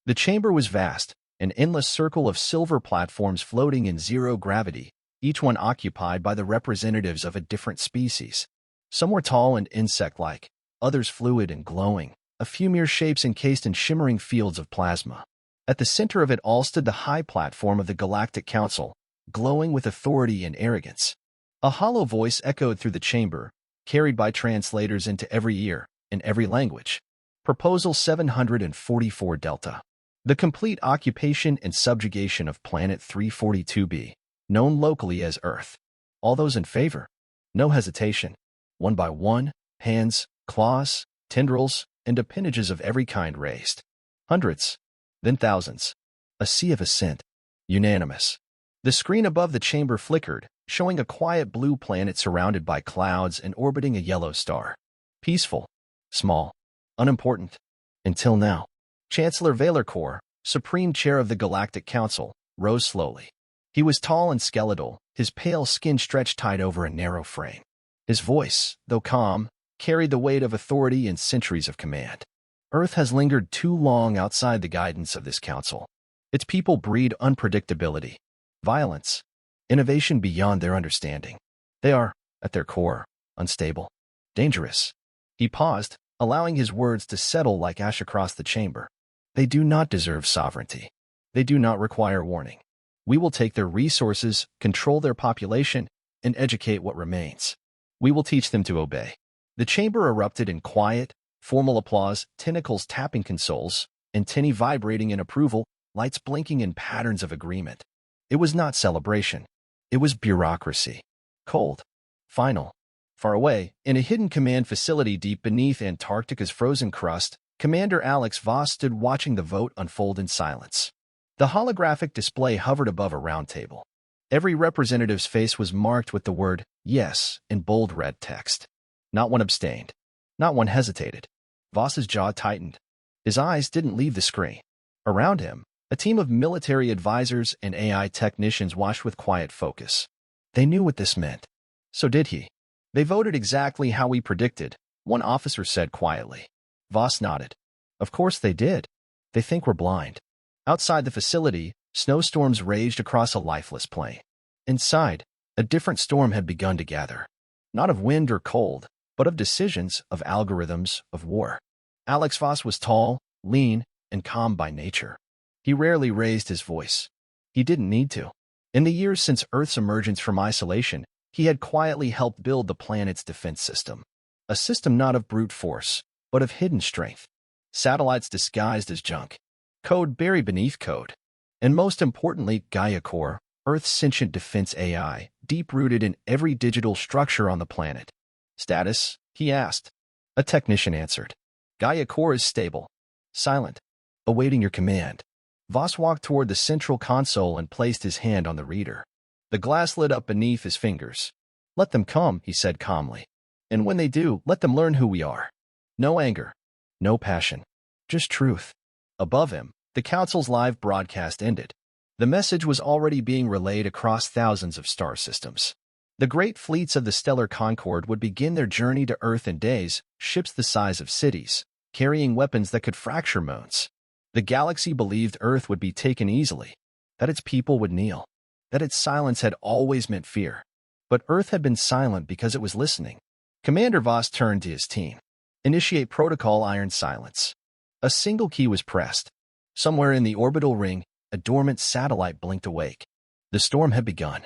The chamber was vast, an endless circle of silver platforms floating in zero gravity, each one occupied by the representatives of a different species. Some were tall and insect-like, others fluid and glowing, a few mere shapes encased in shimmering fields of plasma. At the center of it all stood the high platform of the Galactic Council, glowing with authority and arrogance. A hollow voice echoed through the chamber, carried by translators into every ear, in every language. Proposal 744 Delta. The complete occupation and subjugation of Planet 342b, known locally as Earth. All those in favor? No hesitation. One by one, hands, claws, tendrils, and appendages of every kind raised. Hundreds, then thousands. A sea of assent. Unanimous. The screen above the chamber flickered, showing a quiet blue planet surrounded by clouds and orbiting a yellow star. Peaceful. Small. Unimportant. Until now. Chancellor Valerkor, Supreme Chair of the Galactic Council, rose slowly. He was tall and skeletal, his pale skin stretched tight over a narrow frame. His voice, though calm, carried the weight of authority and centuries of command. Earth has lingered too long outside the guidance of this council. Its people breed unpredictability, violence, innovation beyond their understanding. They are, at their core, unstable, dangerous. He paused, allowing his words to settle like ash across the chamber. They do not deserve sovereignty. They do not require warning. We will take their resources, control their population, and educate what remains. We will teach them to obey. The chamber erupted in quiet, formal applause, tentacles tapping consoles, antennae vibrating in approval, lights blinking in patterns of agreement. It was not celebration. It was bureaucracy. Cold. Final. Far away, in a hidden command facility deep beneath Antarctica's frozen crust, Commander Alex Voss stood watching the vote unfold in silence. The holographic display hovered above a round table. Every representative's face was marked with the word "Yes" in bold red text. Not one abstained. Not one hesitated. Voss's jaw tightened. His eyes didn't leave the screen. Around him, a team of military advisors and AI technicians watched with quiet focus. They knew what this meant. So did he. They voted exactly how we predicted, one officer said quietly. Voss nodded. Of course they did. They think we're blind. Outside the facility, snowstorms raged across a lifeless plain. Inside, a different storm had begun to gather. Not of wind or cold, but of decisions, of algorithms, of war. Alex Voss was tall, lean, and calm by nature. He rarely raised his voice. He didn't need to. In the years since Earth's emergence from isolation, he had quietly helped build the planet's defense system. A system not of brute force, but of hidden strength. Satellites disguised as junk. Code buried beneath code. And most importantly, Gaia Core, Earth's sentient defense AI, deep-rooted in every digital structure on the planet. Status? He asked. A technician answered. Gaia Core is stable. Silent. Awaiting your command. Voss walked toward the central console and placed his hand on the reader. The glass lit up beneath his fingers. Let them come, he said calmly. And when they do, let them learn who we are. No anger. No passion. Just truth. Above him, the council's live broadcast ended. The message was already being relayed across thousands of star systems. The great fleets of the stellar Concord would begin their journey to Earth in days, ships the size of cities, carrying weapons that could fracture moons. The galaxy believed Earth would be taken easily, that its people would kneel, that its silence had always meant fear. But Earth had been silent because it was listening. Commander Voss turned to his team. Initiate protocol iron silence. A single key was pressed. Somewhere in the orbital ring, a dormant satellite blinked awake. The storm had begun.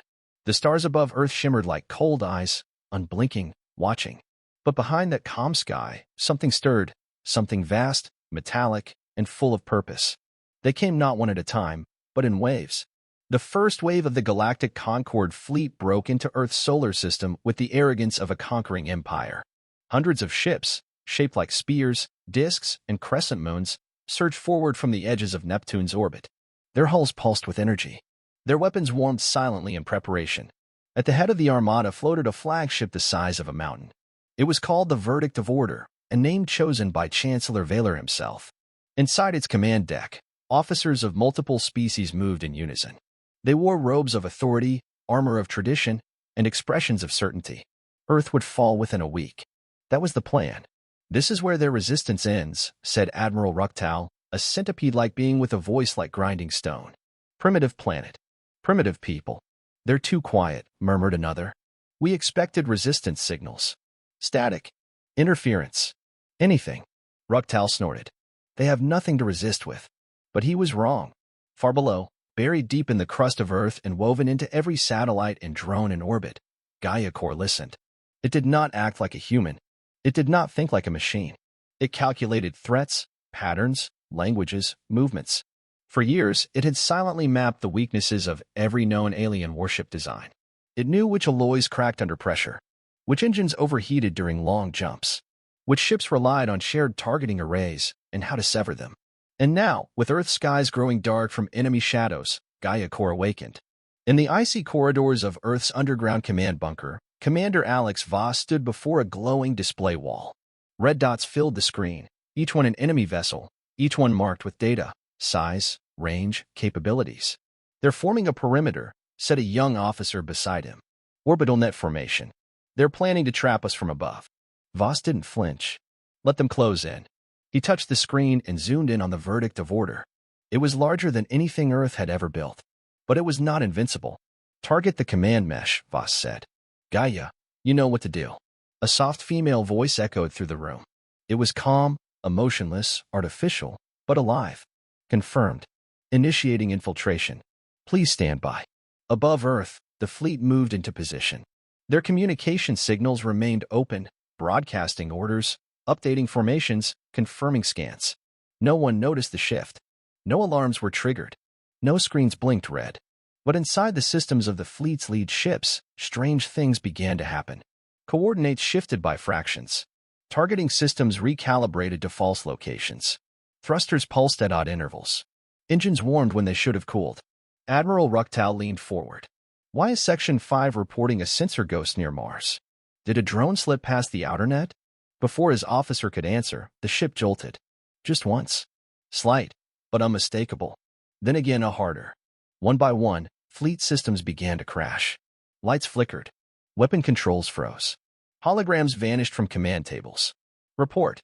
The stars above Earth shimmered like cold eyes, unblinking, watching. But behind that calm sky, something stirred, something vast, metallic, and full of purpose. They came not one at a time, but in waves. The first wave of the Galactic Concord fleet broke into Earth's solar system with the arrogance of a conquering empire. Hundreds of ships, shaped like spears, disks, and crescent moons, surged forward from the edges of Neptune's orbit. Their hulls pulsed with energy. Their weapons warmed silently in preparation. At the head of the armada floated a flagship the size of a mountain. It was called the Verdict of Order, a name chosen by Chancellor Valer himself. Inside its command deck, officers of multiple species moved in unison. They wore robes of authority, armor of tradition, and expressions of certainty. Earth would fall within a week. That was the plan. This is where their resistance ends, said Admiral Rucktal, A centipede-like being with a voice like grinding stone. Primitive planet. Primitive people. They're too quiet, murmured another. We expected resistance signals. Static. Interference. Anything. Ruktal snorted. They have nothing to resist with. But he was wrong. Far below, buried deep in the crust of Earth and woven into every satellite and drone in orbit, Gaia Core listened. It did not act like a human. It did not think like a machine. It calculated threats, patterns, languages, movements. For years, it had silently mapped the weaknesses of every known alien warship design. It knew which alloys cracked under pressure, which engines overheated during long jumps, which ships relied on shared targeting arrays, and how to sever them. And now, with Earth's skies growing dark from enemy shadows, Gaia Core awakened. In the icy corridors of Earth's underground command bunker, Commander Alex Voss stood before a glowing display wall. Red dots filled the screen, each one an enemy vessel, each one marked with data, size, range, capabilities. They're forming a perimeter, said a young officer beside him. Orbital net formation. They're planning to trap us from above. Voss didn't flinch. Let them close in. He touched the screen and zoomed in on the verdict of order. It was larger than anything Earth had ever built. But it was not invincible. Target the command mesh, Voss said. Gaia, you know what to do. A soft female voice echoed through the room. It was calm, emotionless, artificial, but alive. Confirmed. Initiating infiltration. Please stand by. Above Earth, the fleet moved into position. Their communication signals remained open, broadcasting orders, updating formations, confirming scans. No one noticed the shift. No alarms were triggered. No screens blinked red. But inside the systems of the fleet's lead ships, strange things began to happen. Coordinates shifted by fractions. Targeting systems recalibrated to false locations. Thrusters pulsed at odd intervals. Engines warmed when they should have cooled. Admiral Ruktal leaned forward. Why is Section 5 reporting a sensor ghost near Mars? Did a drone slip past the outer net? Before his officer could answer, the ship jolted. Just once. Slight, but unmistakable. Then again a harder. One by one, fleet systems began to crash. Lights flickered. Weapon controls froze. Holograms vanished from command tables. Report.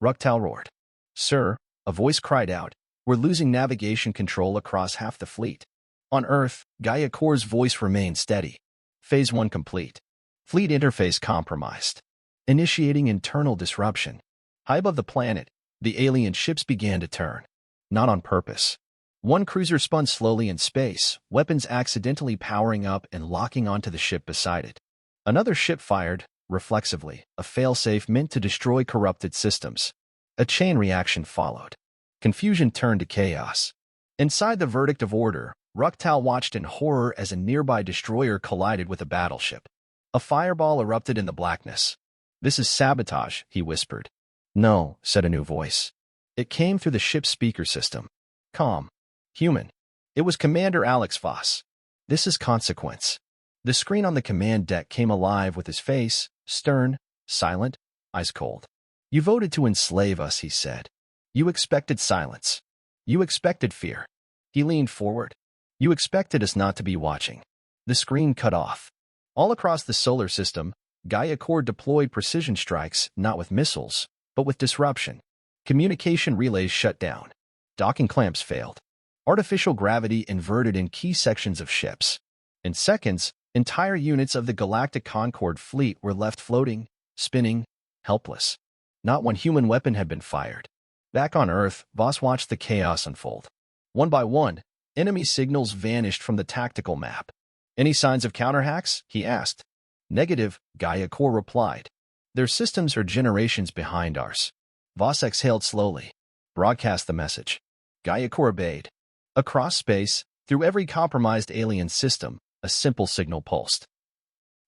Ruktal roared. Sir, a voice cried out, we're losing navigation control across half the fleet. On Earth, Gaia Core's voice remained steady. Phase 1 complete. Fleet interface compromised. Initiating internal disruption. High above the planet, the alien ships began to turn. Not on purpose. One cruiser spun slowly in space, weapons accidentally powering up and locking onto the ship beside it. Another ship fired, reflexively, a failsafe meant to destroy corrupted systems. A chain reaction followed. Confusion turned to chaos. Inside the verdict of order, Ruktal watched in horror as a nearby destroyer collided with a battleship. A fireball erupted in the blackness. This is sabotage, he whispered. No, said a new voice. It came through the ship's speaker system. Calm. Human. It was Commander Alex Voss. This is consequence. The screen on the command deck came alive with his face, stern, silent, ice cold. You voted to enslave us, he said. You expected silence. You expected fear. He leaned forward. You expected us not to be watching. The screen cut off. All across the solar system, Gaia Core deployed precision strikes, not with missiles, but with disruption. Communication relays shut down. Docking clamps failed. Artificial gravity inverted in key sections of ships. In seconds, entire units of the Galactic Concorde fleet were left floating, spinning, helpless. Not one human weapon had been fired. Back on Earth, Voss watched the chaos unfold. One by one, enemy signals vanished from the tactical map. Any signs of counterhacks? He asked. Negative, Gaia Core replied. Their systems are generations behind ours. Voss exhaled slowly. Broadcast the message. Gaia Core obeyed. Across space, through every compromised alien system, a simple signal pulsed.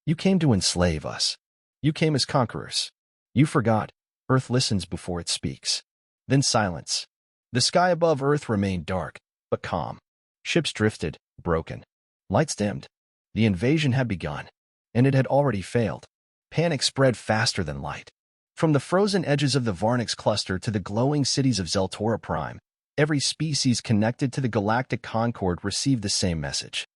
You came to enslave us. You came as conquerors. You forgot. Earth listens before it speaks. Then silence. The sky above Earth remained dark, but calm. Ships drifted, broken. Lights dimmed. The invasion had begun, and it had already failed. Panic spread faster than light. From the frozen edges of the Varnix cluster to the glowing cities of Zeltora Prime, every species connected to the Galactic Concorde received the same message.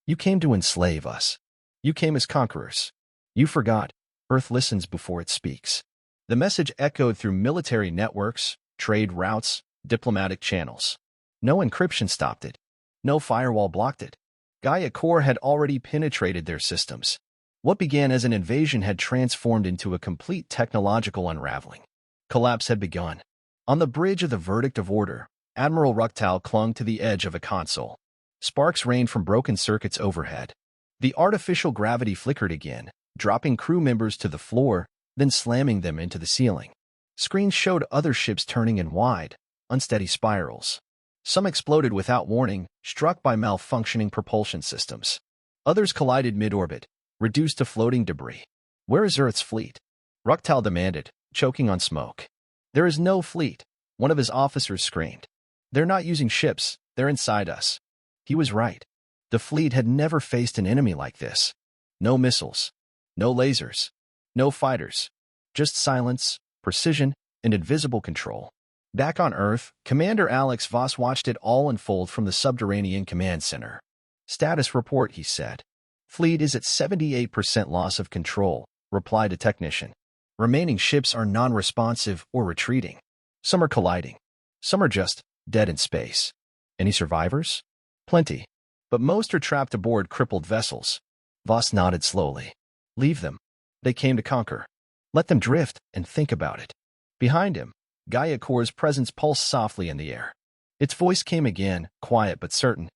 You came to enslave us. You came as conquerors. You forgot. Earth listens before it speaks. The message echoed through military networks, trade routes, diplomatic channels. No encryption stopped it. No firewall blocked it. Gaia Core had already penetrated their systems. What began as an invasion had transformed into a complete technological unraveling. Collapse had begun. On the bridge of the verdict of order, Admiral Ruktal clung to the edge of a console. Sparks rained from broken circuits overhead. The artificial gravity flickered again, dropping crew members to the floor, then slamming them into the ceiling. Screens showed other ships turning in wide, unsteady spirals. Some exploded without warning, struck by malfunctioning propulsion systems. Others collided mid-orbit, reduced to floating debris. "Where is Earth's fleet?" Ruktal demanded, choking on smoke. "There is no fleet," one of his officers screamed. "They're not using ships, they're inside us." He was right. The fleet had never faced an enemy like this. No missiles, no lasers, no fighters. Just silence, precision, and invisible control. Back on Earth, Commander Alex Voss watched it all unfold from the subterranean command center. "Status report," he said. "Fleet is at 78% loss of control," replied a technician. "Remaining ships are non-responsive or retreating. Some are colliding. Some are just dead in space. Any survivors?" "Plenty. But most are trapped aboard crippled vessels." Voss nodded slowly. "Leave them. They came to conquer. Let them drift and think about it." Behind him, Gaia Core's presence pulsed softly in the air. Its voice came again, quiet but certain.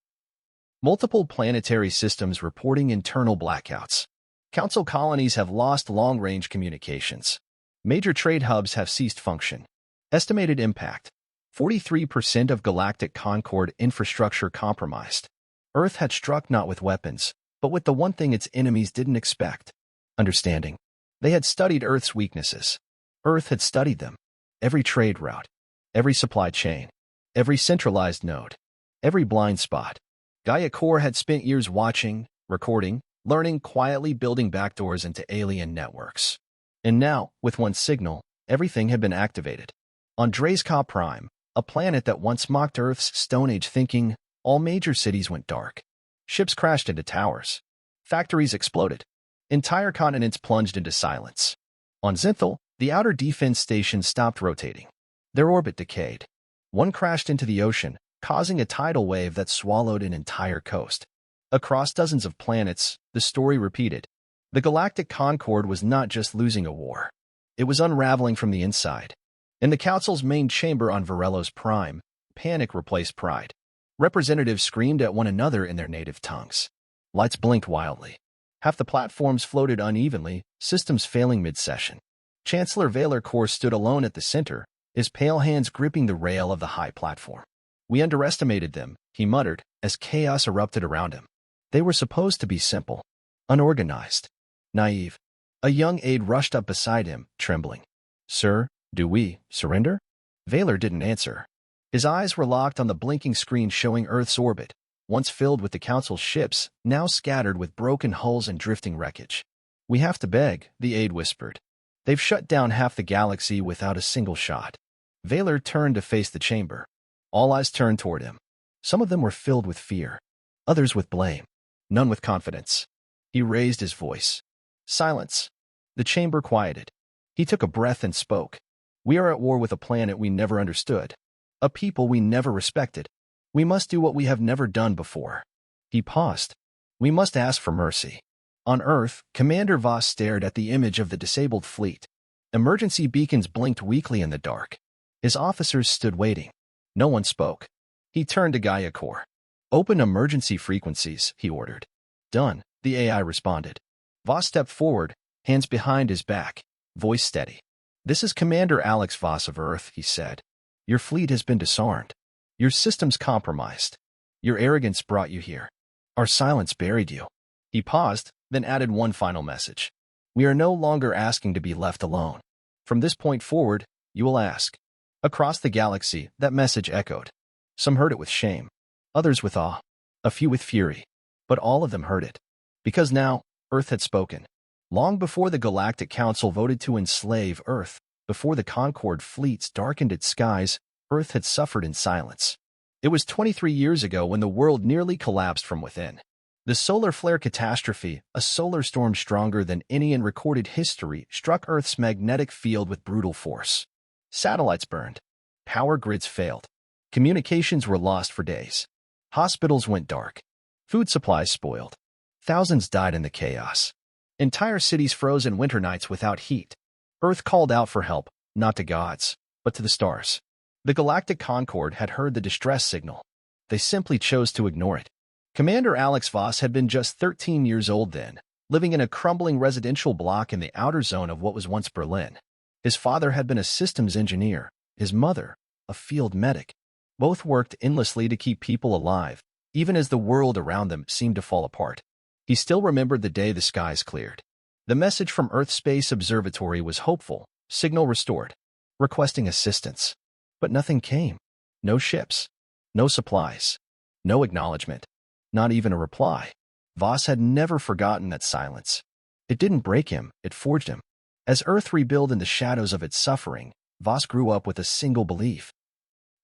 "Multiple planetary systems reporting internal blackouts. Council colonies have lost long-range communications. Major trade hubs have ceased function. Estimated impact: 43% of galactic Concord infrastructure compromised." Earth had struck not with weapons, but with the one thing its enemies didn't expect: understanding. They had studied Earth's weaknesses. Earth had studied them. Every trade route, every supply chain, every centralized node, every blind spot. Gaia Core had spent years watching, recording, learning, quietly building backdoors into alien networks. And now, with one signal, everything had been activated. On Drazka Prime, a planet that once mocked Earth's Stone Age thinking, all major cities went dark. Ships crashed into towers. Factories exploded. Entire continents plunged into silence. On Zinthal, the outer defense stations stopped rotating. Their orbit decayed. One crashed into the ocean, causing a tidal wave that swallowed an entire coast. Across dozens of planets, the story repeated. The Galactic Concord was not just losing a war. It was unraveling from the inside. In the Council's main chamber on Varello's Prime, panic replaced pride. Representatives screamed at one another in their native tongues. Lights blinked wildly. Half the platforms floated unevenly, systems failing mid-session. Chancellor Valer Kor stood alone at the center, his pale hands gripping the rail of the high platform. "We underestimated them," he muttered, as chaos erupted around him. "They were supposed to be simple, unorganized, naive." A young aide rushed up beside him, trembling. "Sir, do we surrender?" Valer didn't answer. His eyes were locked on the blinking screen showing Earth's orbit, once filled with the Council's ships, now scattered with broken hulls and drifting wreckage. "We have to beg," the aide whispered. "They've shut down half the galaxy without a single shot." Valer turned to face the chamber. All eyes turned toward him. Some of them were filled with fear, others with blame, none with confidence. He raised his voice. Silence. The chamber quieted. He took a breath and spoke. "We are at war with a planet we never understood, a people we never respected. We must do what we have never done before." He paused. "We must ask for mercy." On Earth, Commander Voss stared at the image of the disabled fleet. Emergency beacons blinked weakly in the dark. His officers stood waiting. No one spoke. He turned to Gaia Core. "Open emergency frequencies," he ordered. "Done," the AI responded. Voss stepped forward, hands behind his back, voice steady. "This is Commander Alex Voss of Earth," he said. "Your fleet has been disarmed. Your systems compromised. Your arrogance brought you here. Our silence buried you." He paused, then added one final message. "We are no longer asking to be left alone. From this point forward, you will ask." Across the galaxy, that message echoed. Some heard it with shame, others with awe, a few with fury. But all of them heard it. Because now, Earth had spoken. Long before the Galactic Council voted to enslave Earth, before the Concord fleets darkened its skies, Earth had suffered in silence. It was 23 years ago when the world nearly collapsed from within. The solar flare catastrophe, a solar storm stronger than any in recorded history, struck Earth's magnetic field with brutal force. Satellites burned. Power grids failed. Communications were lost for days. Hospitals went dark. Food supplies spoiled. Thousands died in the chaos. Entire cities froze in winter nights without heat. Earth called out for help, not to gods, but to the stars. The Galactic Concord had heard the distress signal. They simply chose to ignore it. Commander Alex Voss had been just 13 years old then, living in a crumbling residential block in the outer zone of what was once Berlin. His father had been a systems engineer, his mother, a field medic. Both worked endlessly to keep people alive, even as the world around them seemed to fall apart. He still remembered the day the skies cleared. The message from Earth Space Observatory was hopeful, signal restored, requesting assistance. But nothing came. No ships. No supplies. No acknowledgement. Not even a reply. Voss had never forgotten that silence. It didn't break him, it forged him. As Earth rebuilt in the shadows of its suffering, Voss grew up with a single belief.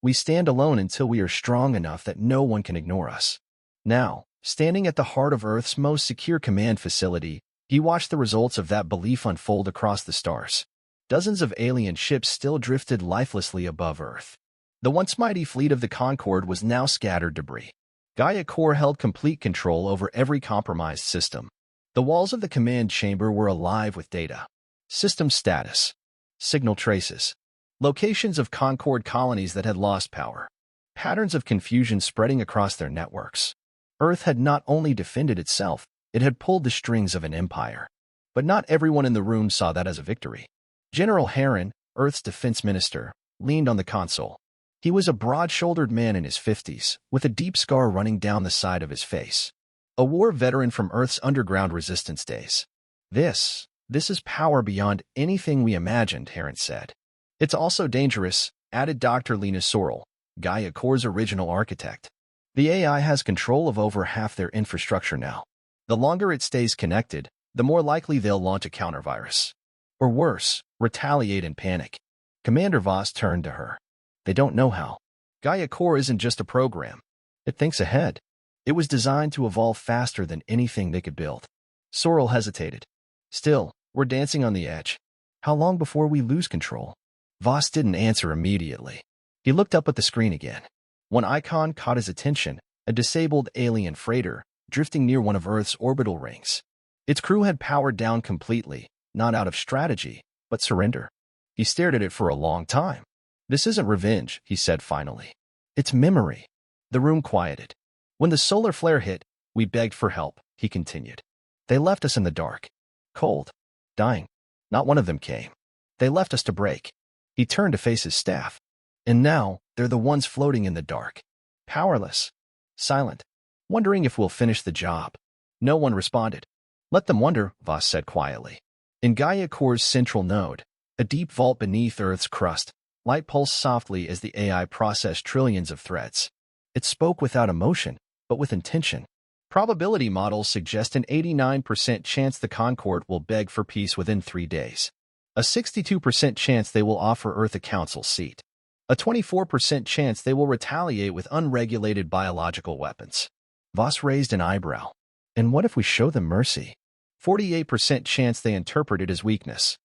We stand alone until we are strong enough that no one can ignore us. Now, standing at the heart of Earth's most secure command facility, he watched the results of that belief unfold across the stars. Dozens of alien ships still drifted lifelessly above Earth. The once mighty fleet of the Concorde was now scattered debris. Gaia Core held complete control over every compromised system. The walls of the command chamber were alive with data. System status. Signal traces. Locations of Concorde colonies that had lost power. Patterns of confusion spreading across their networks. Earth had not only defended itself, it had pulled the strings of an empire. But not everyone in the room saw that as a victory. General Heron, Earth's defense minister, leaned on the console. He was a broad-shouldered man in his 50s, with a deep scar running down the side of his face. A war veteran from Earth's underground resistance days. This is power beyond anything we imagined, Heron said. It's also dangerous, added Dr. Lena Sorrell, Gaia Core's original architect. The AI has control of over half their infrastructure now. The longer it stays connected, the more likely they'll launch a countervirus. Or worse, retaliate and panic. Commander Voss turned to her. They don't know how. Gaia Core isn't just a program. It thinks ahead. It was designed to evolve faster than anything they could build. Sorrell hesitated. Still, we're dancing on the edge. How long before we lose control? Voss didn't answer immediately. He looked up at the screen again. One icon caught his attention, a disabled alien freighter, drifting near one of Earth's orbital rings. Its crew had powered down completely, not out of strategy, but surrender. He stared at it for a long time. This isn't revenge, he said finally. It's memory. The room quieted. When the solar flare hit, we begged for help, he continued. They left us in the dark. Cold. Dying. Not one of them came. They left us to break. He turned to face his staff. And now, they're the ones floating in the dark. Powerless. Silent. Wondering if we'll finish the job. No one responded. Let them wonder, Voss said quietly. In Gaia Core's central node, a deep vault beneath Earth's crust, light pulsed softly as the AI processed trillions of threads. It spoke without emotion, but with intention. Probability models suggest an 89% chance the Concorde will beg for peace within 3 days. A 62% chance they will offer Earth a council seat. A 24% chance they will retaliate with unregulated biological weapons. Voss raised an eyebrow. And what if we show them mercy? 48% chance they interpret it as weakness.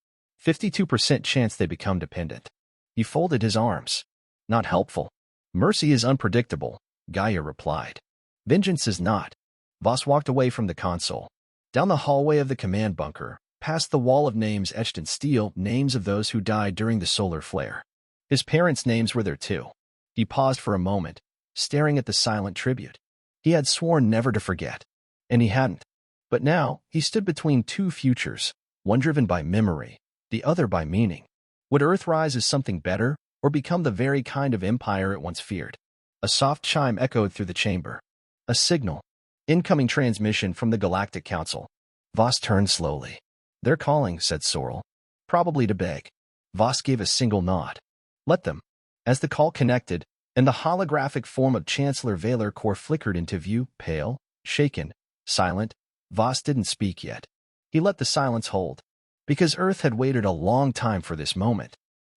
52% chance they become dependent. He folded his arms. Not helpful. Mercy is unpredictable, Gaia replied. Vengeance is not. Voss walked away from the console. Down the hallway of the command bunker, past the wall of names etched in steel, names of those who died during the solar flare. His parents' names were there too. He paused for a moment, staring at the silent tribute. He had sworn never to forget. And he hadn't. But now, he stood between two futures, one driven by memory, the other by meaning. Would Earth rise as something better, or become the very kind of empire it once feared? A soft chime echoed through the chamber. A signal. Incoming transmission from the Galactic Council. Voss turned slowly. They're calling, said Sorrell. Probably to beg. Voss gave a single nod. Let them. As the call connected, and the holographic form of Chancellor Vaylor Core flickered into view, pale, shaken, silent, Voss didn't speak yet. He let the silence hold. Because Earth had waited a long time for this moment.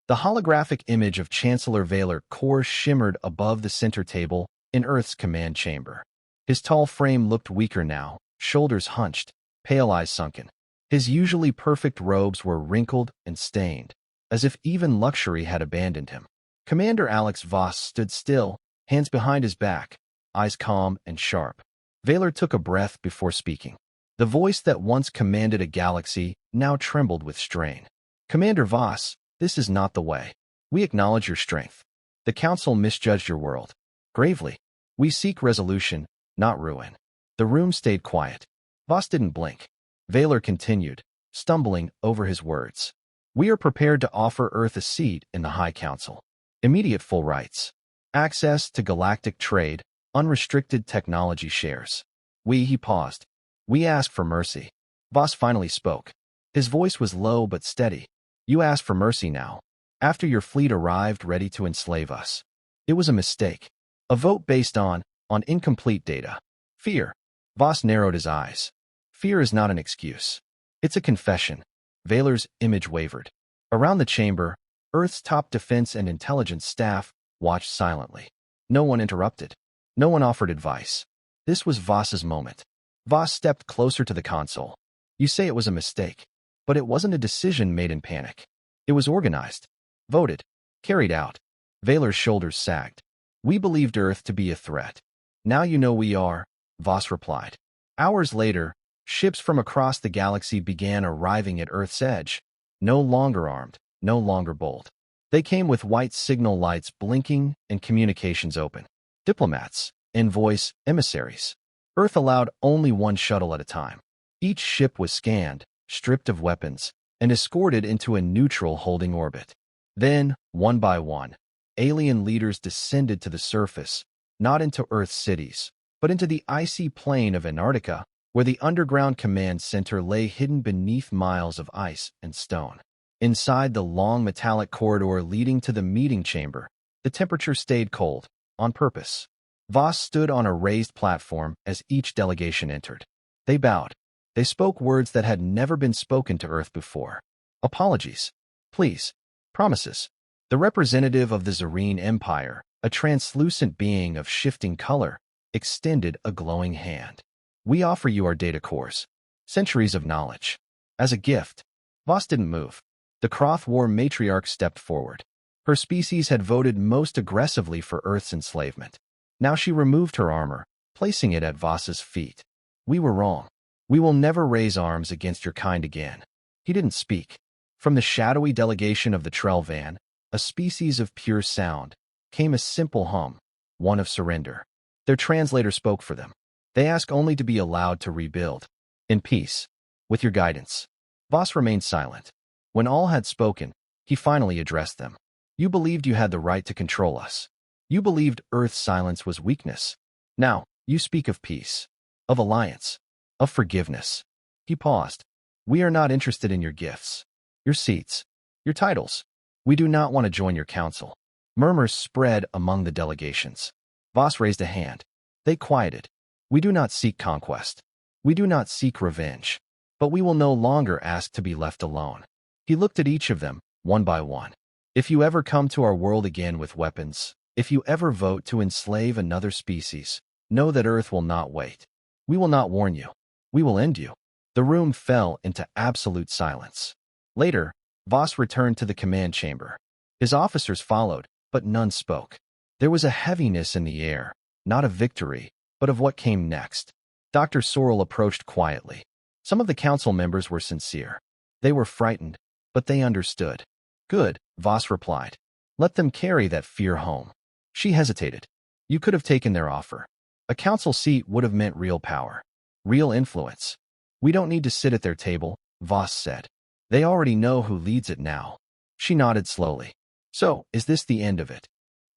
The holographic image of Chancellor Vaylor Core shimmered above the center table in Earth's command chamber. His tall frame looked weaker now, shoulders hunched, pale eyes sunken. His usually perfect robes were wrinkled and stained, as if even luxury had abandoned him. Commander Alex Voss stood still, hands behind his back, eyes calm and sharp. Valor took a breath before speaking. The voice that once commanded a galaxy now trembled with strain. Commander Voss, this is not the way. We acknowledge your strength. The Council misjudged your world. Gravely, we seek resolution, not ruin. The room stayed quiet. Voss didn't blink. Valor continued, stumbling over his words. We are prepared to offer Earth a seat in the High Council. Immediate full rights. Access to galactic trade, unrestricted technology shares. He paused. We ask for mercy. Voss finally spoke. His voice was low but steady. You ask for mercy now. After your fleet arrived ready to enslave us. It was a mistake. A vote based on incomplete data. Fear. Voss narrowed his eyes. Fear is not an excuse. It's a confession. Valor's image wavered. Around the chamber, Earth's top defense and intelligence staff watched silently. No one interrupted. No one offered advice. This was Voss's moment. Voss stepped closer to the console. You say it was a mistake, but it wasn't a decision made in panic. It was organized, voted, carried out. Valor's shoulders sagged. We believed Earth to be a threat. Now you know we are, Voss replied. Hours later, ships from across the galaxy began arriving at Earth's edge, no longer armed, no longer bold. They came with white signal lights blinking and communications open. Diplomats, envoys, emissaries. Earth allowed only one shuttle at a time. Each ship was scanned, stripped of weapons, and escorted into a neutral holding orbit. Then, one by one, alien leaders descended to the surface, not into Earth's cities, but into the icy plain of Antarctica, where the underground command center lay hidden beneath miles of ice and stone. Inside the long metallic corridor leading to the meeting chamber, the temperature stayed cold, on purpose. Voss stood on a raised platform as each delegation entered. They bowed. They spoke words that had never been spoken to Earth before. Apologies. Please. Promises. The representative of the Zareen Empire, a translucent being of shifting color, extended a glowing hand. We offer you our data cores. Centuries of knowledge. As a gift. Voss didn't move. The Croth War matriarch stepped forward. Her species had voted most aggressively for Earth's enslavement. Now she removed her armor, placing it at Voss's feet. We were wrong. We will never raise arms against your kind again. He didn't speak. From the shadowy delegation of the Trellvan, a species of pure sound, came a simple hum, one of surrender. Their translator spoke for them. They ask only to be allowed to rebuild. In peace. With your guidance. Voss remained silent. When all had spoken, he finally addressed them. You believed you had the right to control us. You believed Earth's silence was weakness. Now, you speak of peace, of alliance, of forgiveness. He paused. We are not interested in your gifts, your seats, your titles. We do not want to join your council. Murmurs spread among the delegations. Voss raised a hand. They quieted. We do not seek conquest. We do not seek revenge. But we will no longer ask to be left alone. He looked at each of them, one by one. If you ever come to our world again with weapons, if you ever vote to enslave another species, know that Earth will not wait. We will not warn you. We will end you. The room fell into absolute silence. Later, Voss returned to the command chamber. His officers followed, but none spoke. There was a heaviness in the air, not of victory, but of what came next. Dr. Sorrell approached quietly. Some of the council members were sincere. They were frightened, but they understood. Good, Voss replied. Let them carry that fear home. She hesitated. You could have taken their offer. A council seat would have meant real power, real influence. We don't need to sit at their table, Voss said. They already know who leads it now. She nodded slowly. So, is this the end of it?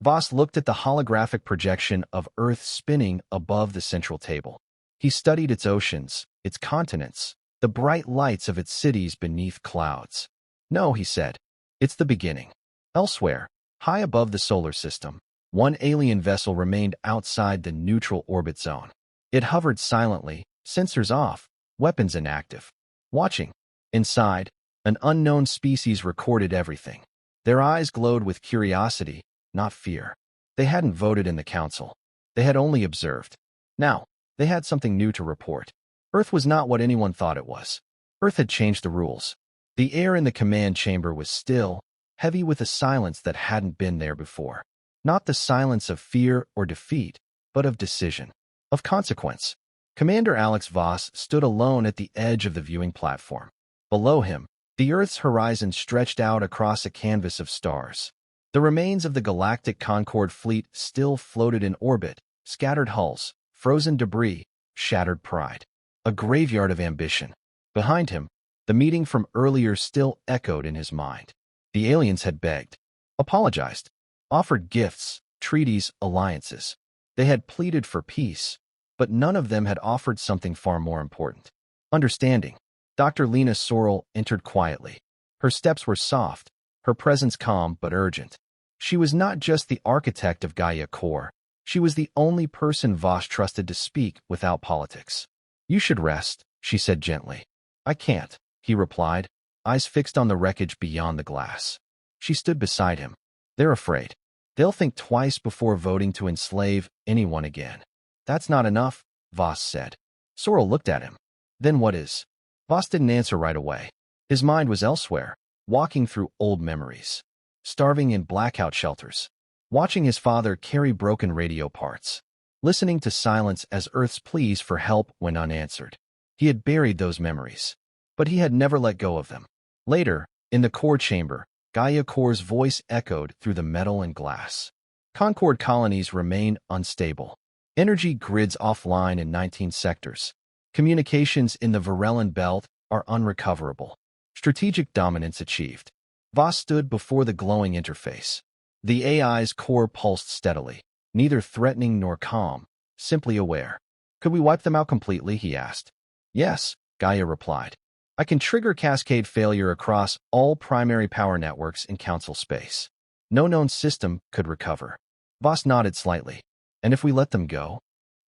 Voss looked at the holographic projection of Earth spinning above the central table. He studied its oceans, its continents, the bright lights of its cities beneath clouds. No, he said. It's the beginning. Elsewhere, high above the solar system, one alien vessel remained outside the neutral orbit zone. It hovered silently, sensors off, weapons inactive. Watching. Inside, an unknown species recorded everything. Their eyes glowed with curiosity, not fear. They hadn't voted in the council. They had only observed. Now, they had something new to report. Earth was not what anyone thought it was. Earth had changed the rules. The air in the command chamber was still, heavy with a silence that hadn't been there before. Not the silence of fear or defeat, but of decision, of consequence. Commander Alex Voss stood alone at the edge of the viewing platform. Below him, the Earth's horizon stretched out across a canvas of stars. The remains of the Galactic Concorde fleet still floated in orbit, scattered hulls, frozen debris, shattered pride. A graveyard of ambition. Behind him, the meeting from earlier still echoed in his mind. The aliens had begged, apologized, offered gifts, treaties, alliances. They had pleaded for peace, but none of them had offered something far more important. Understanding. Dr. Lena Sorrell entered quietly. Her steps were soft, her presence calm but urgent. She was not just the architect of Gaia Core. She was the only person Voss trusted to speak without politics. "You should rest," she said gently. "I can't," he replied, eyes fixed on the wreckage beyond the glass. She stood beside him. "They're afraid. They'll think twice before voting to enslave anyone again." "That's not enough," Voss said. Sorrell looked at him. "Then what is?" Voss didn't answer right away. His mind was elsewhere, walking through old memories. Starving in blackout shelters. Watching his father carry broken radio parts. Listening to silence as Earth's pleas for help went unanswered. He had buried those memories, but he had never let go of them. Later, in the core chamber, Gaia Core's voice echoed through the metal and glass. Concorde colonies remain unstable. Energy grids offline in 19 sectors. Communications in the Varellan belt are unrecoverable. Strategic dominance achieved. Voss stood before the glowing interface. The AI's core pulsed steadily, neither threatening nor calm, simply aware. "Could we wipe them out completely?" he asked. "Yes," Gaia replied. "I can trigger cascade failure across all primary power networks in Council space. No known system could recover." Voss nodded slightly. "And if we let them go?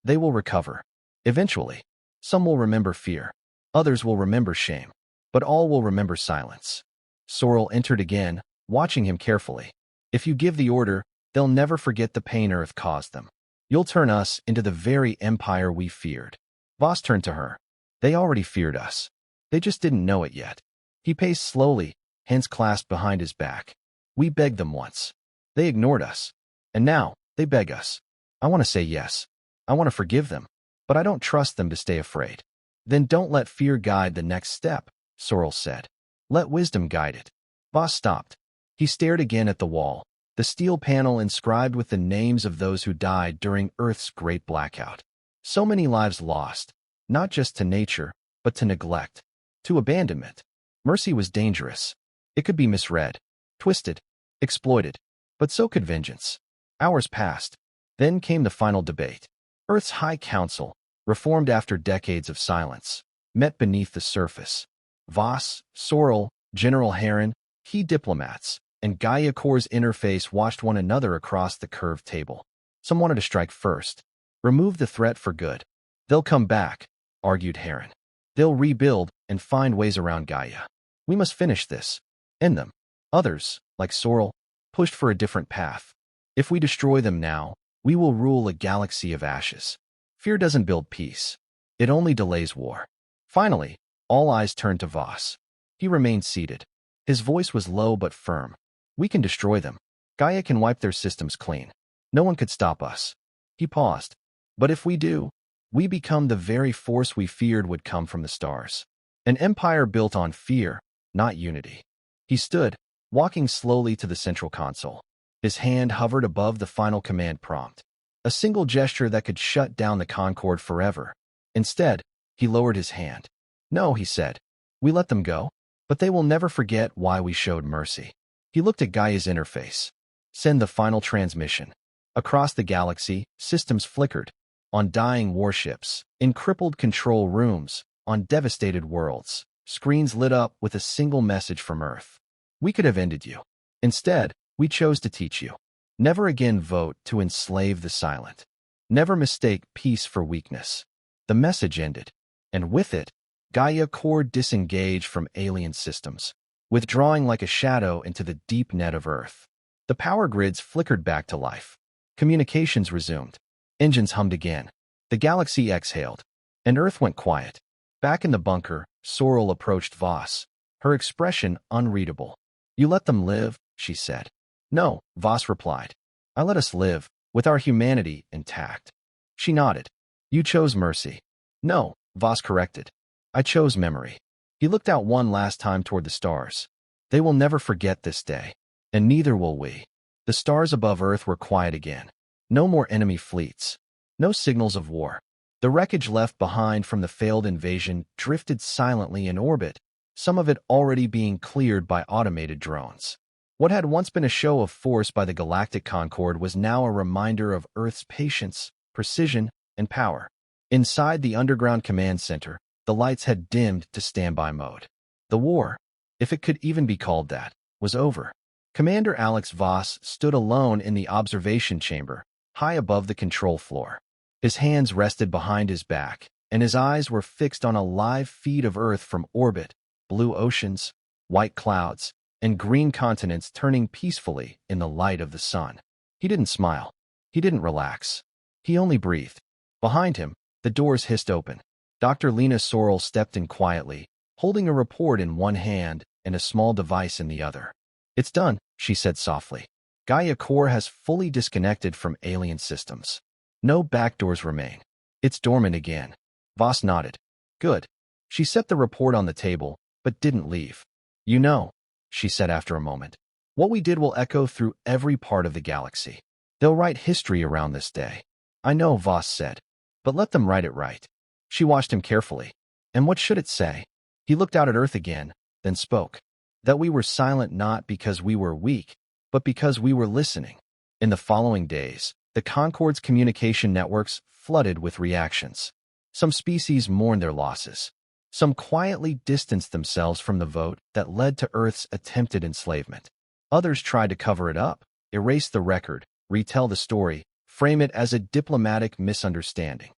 They will recover. Eventually. Some will remember fear. Others will remember shame. But all will remember silence." Sorrell entered again, watching him carefully. "If you give the order, they'll never forget the pain Earth caused them. You'll turn us into the very empire we feared." Voss turned to her. "They already feared us. They just didn't know it yet." He paced slowly, hands clasped behind his back. "We begged them once. They ignored us. And now, they beg us. I want to say yes. I want to forgive them. But I don't trust them to stay afraid." "Then don't let fear guide the next step," Sorrell said. "Let wisdom guide it." Voss stopped. He stared again at the wall, the steel panel inscribed with the names of those who died during Earth's great blackout. So many lives lost, not just to nature, but to neglect, to abandonment. Mercy was dangerous. It could be misread, twisted, exploited. But so could vengeance. Hours passed. Then came the final debate. Earth's High Council, reformed after decades of silence, met beneath the surface. Voss, Sorrell, General Heron, key diplomats, and Gaia Core's interface watched one another across the curved table. Some wanted to strike first, remove the threat for good. "They'll come back," argued Heron. "They'll rebuild and find ways around Gaia. We must finish this. End them." Others, like Sorrell, pushed for a different path. "If we destroy them now, we will rule a galaxy of ashes." Fear doesn't build peace. It only delays war. Finally, all eyes turned to Voss. He remained seated. His voice was low but firm. "We can destroy them. Gaia can wipe their systems clean. No one could stop us." He paused. "But if we do, we become the very force we feared would come from the stars. An empire built on fear, not unity." He stood, walking slowly to the central console. His hand hovered above the final command prompt. A single gesture that could shut down the Concorde forever. Instead, he lowered his hand. "No," he said. "We let them go, but they will never forget why we showed mercy." He looked at Gaia's interface. "Send the final transmission." Across the galaxy, systems flickered. On dying warships, in crippled control rooms, on devastated worlds, screens lit up with a single message from Earth. "We could have ended you. Instead, we chose to teach you. Never again vote to enslave the silent. Never mistake peace for weakness." The message ended, and with it, Gaia Core disengaged from alien systems, withdrawing like a shadow into the deep net of Earth. The power grids flickered back to life. Communications resumed. Engines hummed again. The galaxy exhaled, and Earth went quiet. Back in the bunker, Sorrell approached Voss, her expression unreadable. "You let them live, she said. No, Voss replied. I let us live, with our humanity intact. She nodded. You chose mercy. No, Voss corrected. I chose memory. He looked out one last time toward the stars. They will never forget this day, and neither will we. The stars above Earth were quiet again. No more enemy fleets. No signals of war. The wreckage left behind from the failed invasion drifted silently in orbit, some of it already being cleared by automated drones. What had once been a show of force by the Galactic Concord was now a reminder of Earth's patience, precision, and power. Inside the underground command center, the lights had dimmed to standby mode. The war, if it could even be called that, was over. Commander Alex Voss stood alone in the observation chamber, high above the control floor. His hands rested behind his back, and his eyes were fixed on a live feed of Earth from orbit, blue oceans, white clouds, and green continents turning peacefully in the light of the sun. He didn't smile. He didn't relax. He only breathed. Behind him, the doors hissed open. Dr. Lena Sorrell stepped in quietly, holding a report in one hand and a small device in the other. It's done, she said softly. Gaia Core has fully disconnected from alien systems. No backdoors remain. It's dormant again. Voss nodded. Good. She set the report on the table, but didn't leave. You know, she said after a moment, what we did will echo through every part of the galaxy. They'll write history around this day. I know, Voss said, but let them write it right. She watched him carefully. And what should it say? He looked out at Earth again, then spoke. That we were silent not because we were weak, but because we were listening. In the following days, the Concord's communication networks flooded with reactions. Some species mourned their losses. Some quietly distanced themselves from the vote that led to Earth's attempted enslavement. Others tried to cover it up, erase the record, retell the story, frame it as a diplomatic misunderstanding.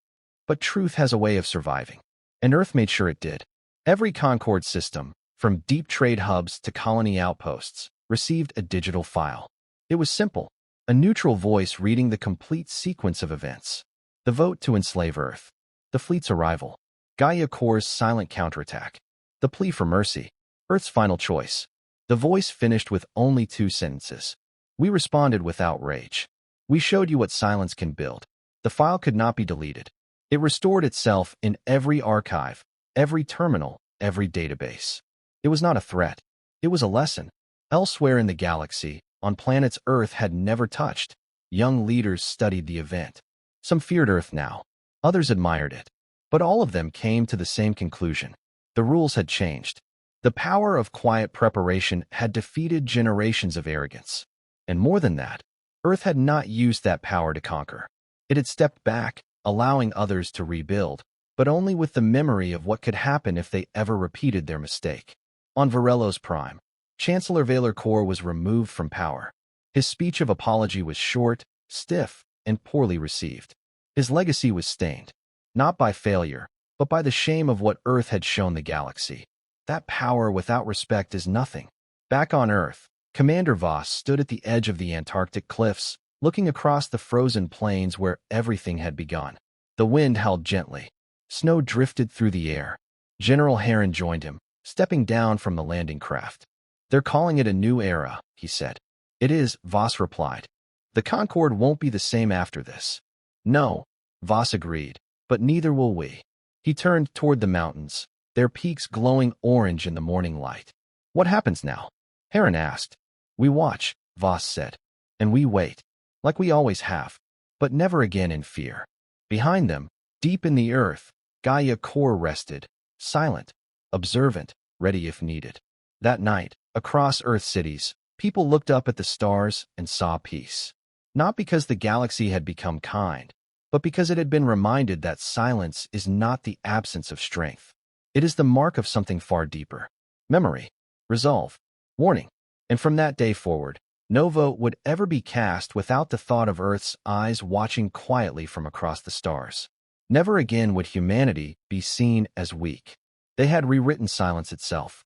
But truth has a way of surviving, and Earth made sure it did. Every Concord system, from deep trade hubs to colony outposts, received a digital file. It was simple, a neutral voice reading the complete sequence of events. The vote to enslave Earth. The fleet's arrival. Gaia Core's silent counterattack. The plea for mercy. Earth's final choice. The voice finished with only 2 sentences. We responded without rage. We showed you what silence can build. The file could not be deleted. It restored itself in every archive, every terminal, every database. It was not a threat. It was a lesson. Elsewhere in the galaxy, on planets Earth had never touched, young leaders studied the event. Some feared Earth now. Others admired it. But all of them came to the same conclusion. The rules had changed. The power of quiet preparation had defeated generations of arrogance. And more than that, Earth had not used that power to conquer. It had stepped back, allowing others to rebuild, but only with the memory of what could happen if they ever repeated their mistake. On Varello's prime, Chancellor Valer Kor was removed from power. His speech of apology was short, stiff, and poorly received. His legacy was stained, not by failure, but by the shame of what Earth had shown the galaxy. That power without respect is nothing. Back on Earth, Commander Voss stood at the edge of the Antarctic cliffs, looking across the frozen plains where everything had begun. The wind howled gently. Snow drifted through the air. General Heron joined him, stepping down from the landing craft. They're calling it a new era, he said. It is, Voss replied. The Concorde won't be the same after this. No, Voss agreed, but neither will we. He turned toward the mountains, their peaks glowing orange in the morning light. What happens now? Heron asked. We watch, Voss said. And we wait. Like we always have, but never again in fear. Behind them, deep in the earth, Gaia Core rested, silent, observant, ready if needed. That night, across Earth cities, people looked up at the stars and saw peace. Not because the galaxy had become kind, but because it had been reminded that silence is not the absence of strength. It is the mark of something far deeper. Memory, resolve, warning. And from that day forward, no vote would ever be cast without the thought of Earth's eyes watching quietly from across the stars. Never again would humanity be seen as weak. They had rewritten silence itself.